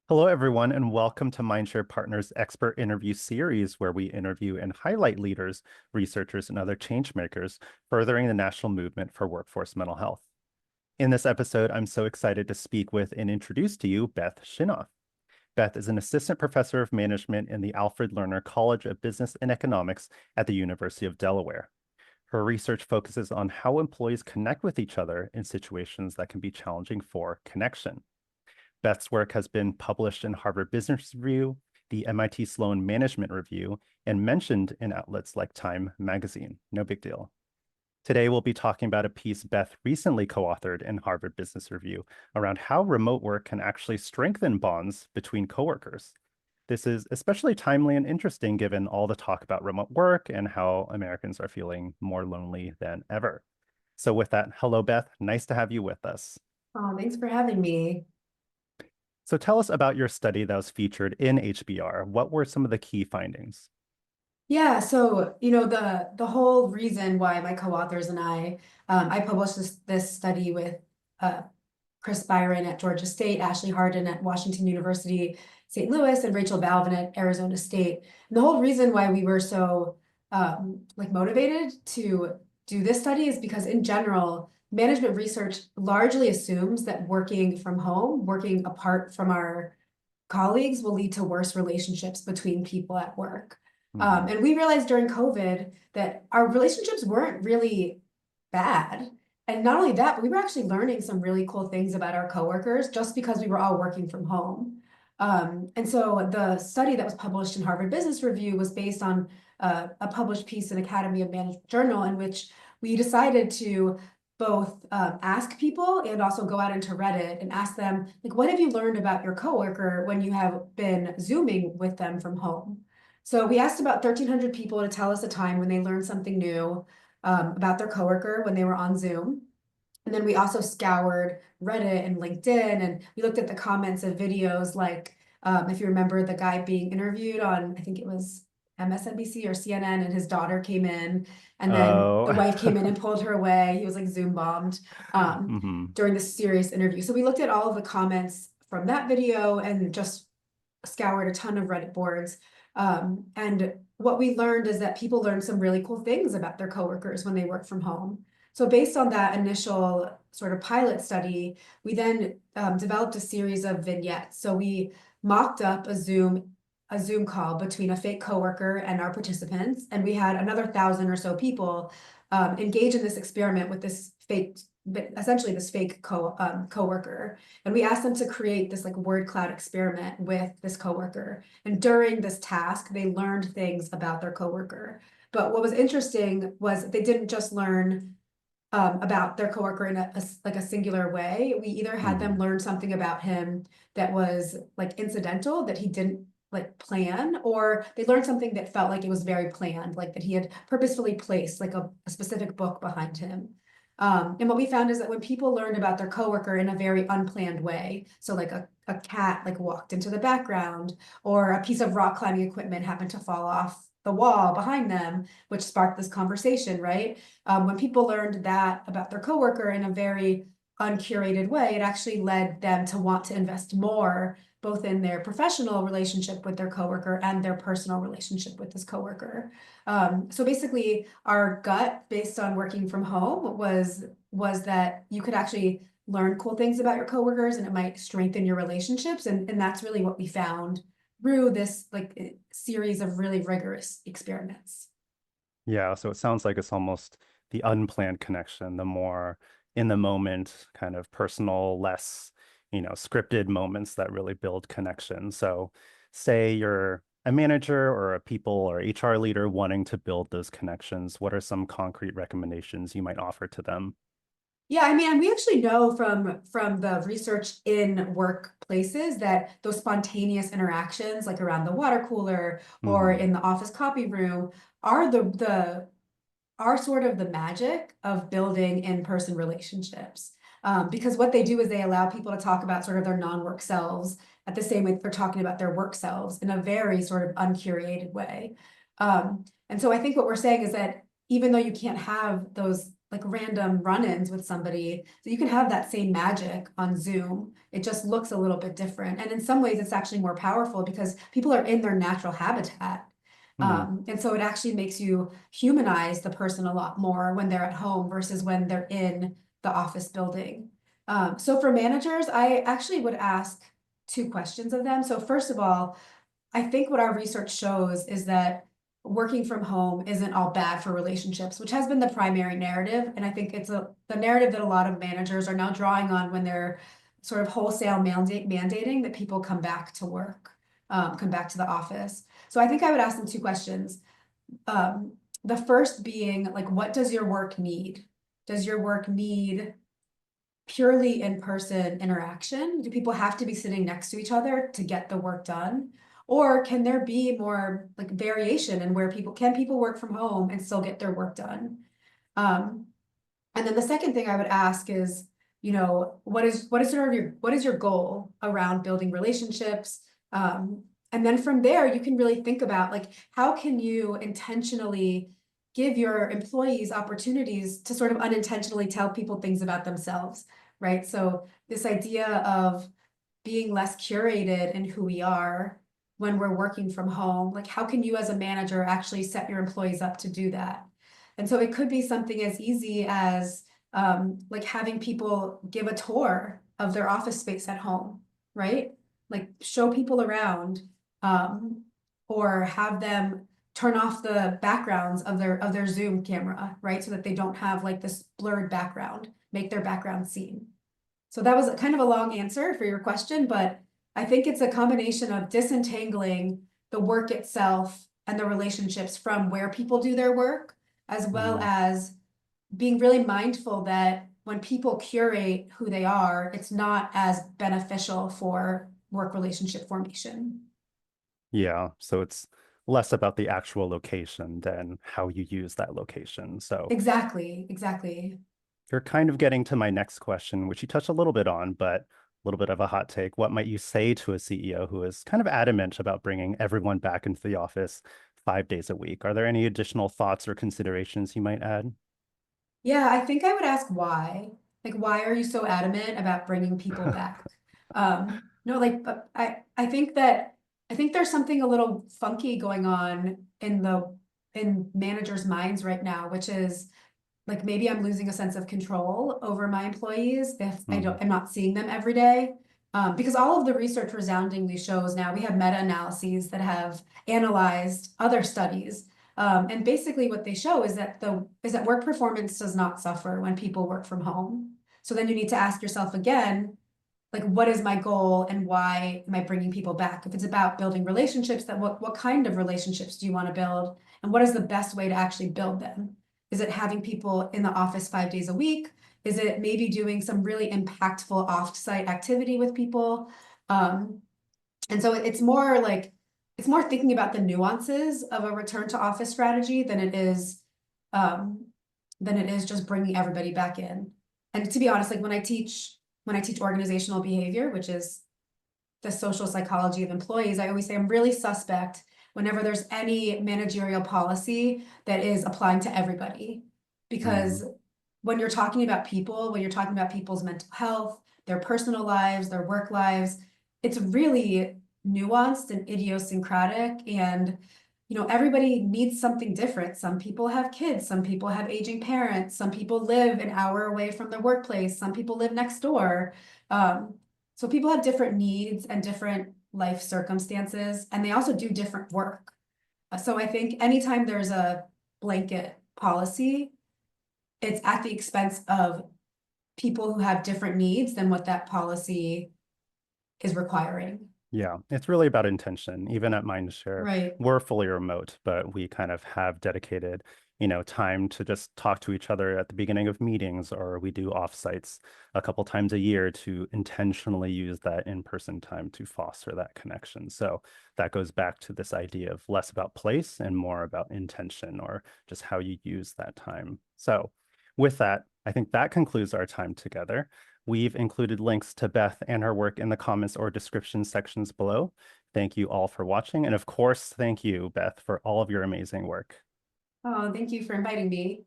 Hello, everyone, and welcome to Mindshare Partners Expert Interview Series, where we interview and highlight leaders, researchers, and other change makers furthering the national movement for workforce mental health. In this episode, I'm so excited to speak with and introduce to you Beth Schinoff. Beth is an assistant professor of management in the Alfred Lerner College of Business and Economics at the University of Delaware. Her research focuses on how employees connect with each other in situations that can be challenging for connection. Beth's work has been published in Harvard Business Review, the MIT Sloan Management Review, and mentioned in outlets like Time Magazine. No big deal. Today, we'll be talking about a piece Beth recently co-authored in Harvard Business Review around how remote work can actually strengthen bonds between coworkers. This is especially timely and interesting given all the talk about remote work and how Americans are feeling more lonely than ever. So with that, hello, Beth. Nice to have you with us. Oh, thanks for having me. So tell us about your study that was featured in HBR. What were some of the key findings? Yeah, so the whole reason why my co-authors and I published this study with uh, Chris Byron at Georgia State, Ashley Hardin at Washington University, St. Louis, and Rachel Balvin at Arizona State. And the whole reason why we were so motivated to do this study is because in general, management research largely assumes that working from home, working apart from our colleagues will lead to worse relationships between people at work. Mhm. And we realized during COVID that our relationships weren't really bad. And not only that, but we were actually learning some really cool things about our coworkers just because we were all working from home. And so the study that was published in Harvard Business Review was based on a published piece in Academy of Management Journal in which we decided to both ask people and also go out into Reddit and ask them, like, what have you learned about your coworker when you have been Zooming with them from home? So we asked about 1,300 people to tell us a time when they learned something new about their coworker when they were on Zoom. And then we also scoured Reddit and LinkedIn, and we looked at the comments of videos like, if you remember the guy being interviewed on, I think it was MSNBC or CNN, and his daughter came in, and then the Oh, wife came in and pulled her away. He was like Zoom bombed mhm. during this serious interview. So we looked at all of the comments from that video and just scoured a ton of Reddit boards. And what we learned is that people learned some really cool things about their coworkers when they work from home. So based on that initial sort of pilot study, we then developed a series of vignettes. So we mocked up a Zoom call between a fake coworker and our participants, and we had another 1,000 or so people engage in this experiment with this fake, essentially this fake coworker. And we asked them to create this like word cloud experiment with this coworker. And during this task, they learned things about their coworker. But what was interesting was they didn't just learn about their coworker in like a singular way. We either had them Mhm. learn something about him that was like incidental, that he didn't like plan, or they learned something that felt like it was very planned, like that he had purposefully placed like a specific book behind him. And what we found is that when people learned about their coworker in a very unplanned way, so like a cat like walked into the background, or a piece of rock climbing equipment happened to fall off the wall behind them, which sparked this conversation, right? When people learned that about their coworker in a very uncurated way, it actually led them to want to invest more, both in their professional relationship with their coworker and their personal relationship with this coworker. So basically, our gut, based on working from home, was that you could actually learn cool things about your coworkers, and it might strengthen your relationships, and that's really what we found through this like series of really rigorous experiments. Yeah, so it sounds like it's almost the unplanned connection, the more in the moment, kind of personal, less, scripted moments that really build connection. So say you're a manager or a people or HR leader wanting to build those connections. What are some concrete recommendations you might offer to them? Yeah, I mean, and we actually know from the research in workplaces that those spontaneous interactions, like around the water cooler or Hmm. in the office copy room, are the are sort of the magic of building in-person relationships. Because what they do is they allow people to talk about sort of their non-work selves at the same way that they're talking about their work selves in a very sort of uncurated way. And so I think what we're saying is that even though you can't have those like random run-ins with somebody. So you can have that same magic on Zoom. It just looks a little bit different. And in some ways, it's actually more powerful because people are in their natural habitat. Hmm. And so it actually makes you humanize the person a lot more when they're at home versus when they're in the office building. So for managers, I actually would ask two questions of them. So first of all, I think what our research shows is that working from home isn't all bad for relationships, which has been the primary narrative. And I think it's the narrative that a lot of managers are now drawing on when they're sort of wholesale mandating that people come back to work, come back to the office. So I think I would ask them two questions. Um, the first being like, what does your work need? Does your work need purely in-person interaction? Do people have to be sitting next to each other to get the work done? Or can there be more like variation in where people work from home and still get their work done? Um, and then the second thing I would ask is, what is your goal around building relationships? And then from there, you can really think about like how can you intentionally give your employees opportunities to sort of unintentionally tell people things about themselves, right? So this idea of being less curated in who we are when we're working from home, like how can you as a manager actually set your employees up to do that? And so it could be something as easy as like having people give a tour of their office space at home, right? Like show people around, um, or have them turn off the backgrounds of their Zoom camera, right? So that they don't have like this blurred background, make their background seen. So that was kind of a long answer for your question, but I think it's a combination of disentangling the work itself and the relationships from where people do their work, as well Hmm. as being really mindful that when people curate who they are, it's not as beneficial for work relationship formation. Yeah, so it's less about the actual location than how you use that location. So Exactly, exactly. you're kind of getting to my next question, which you touched a little bit on, but a little bit of a hot take. What might you say to a CEO who is kind of adamant about bringing everyone back into the office 5 days a week? Are there any additional thoughts or considerations you might add? Yeah, I think I would ask why. Like, why are you so adamant about bringing people back? No, like, but I think there's something a little funky going on in managers' minds right now, which is like maybe I'm losing a sense of control over my employees if Hmm. I'm not seeing them every day. Because all of the research resoundingly shows now we have meta-analyses that have analyzed other studies. And basically what they show is that work performance does not suffer when people work from home. So then you need to ask yourself again, like what is my goal and why am I bringing people back? If it's about building relationships, then what kind of relationships do you want to build? And what is the best way to actually build them? Is it having people in the office 5 days a week? Is it maybe doing some really impactful off-site activity with people? Um, and so it's more thinking about the nuances of a return to office strategy um, than it is just bringing everybody back in. And to be honest, like when I teach organizational behavior, which is the social psychology of employees, I always say I'm really suspect whenever there's any managerial policy that is applying to everybody. Hmm. Because when you're talking about people's mental health, their personal lives, their work lives, it's really nuanced and idiosyncratic. And, everybody needs something different. Some people have kids, some people have aging parents, some people live an hour away from their workplace, some people live next door. Um, so people have different needs and different life circumstances, and they also do different work. So I think anytime there's a blanket policy, it's at the expense of people who have different needs than what that policy is requiring. Yeah, it's really about intention. Even at Mindshare, Right. we're fully remote, but we kind of have dedicated, time to just talk to each other at the beginning of meetings, or we do offsites a couple times a year to intentionally use that in-person time to foster that connection. So that goes back to this idea of less about place and more about intention or just how you use that time. So with that, I think that concludes our time together. We've included links to Beth and her work in the comments or description sections below. Thank you all for watching. And of course, thank you, Beth, for all of your amazing work. Oh, thank you for inviting me.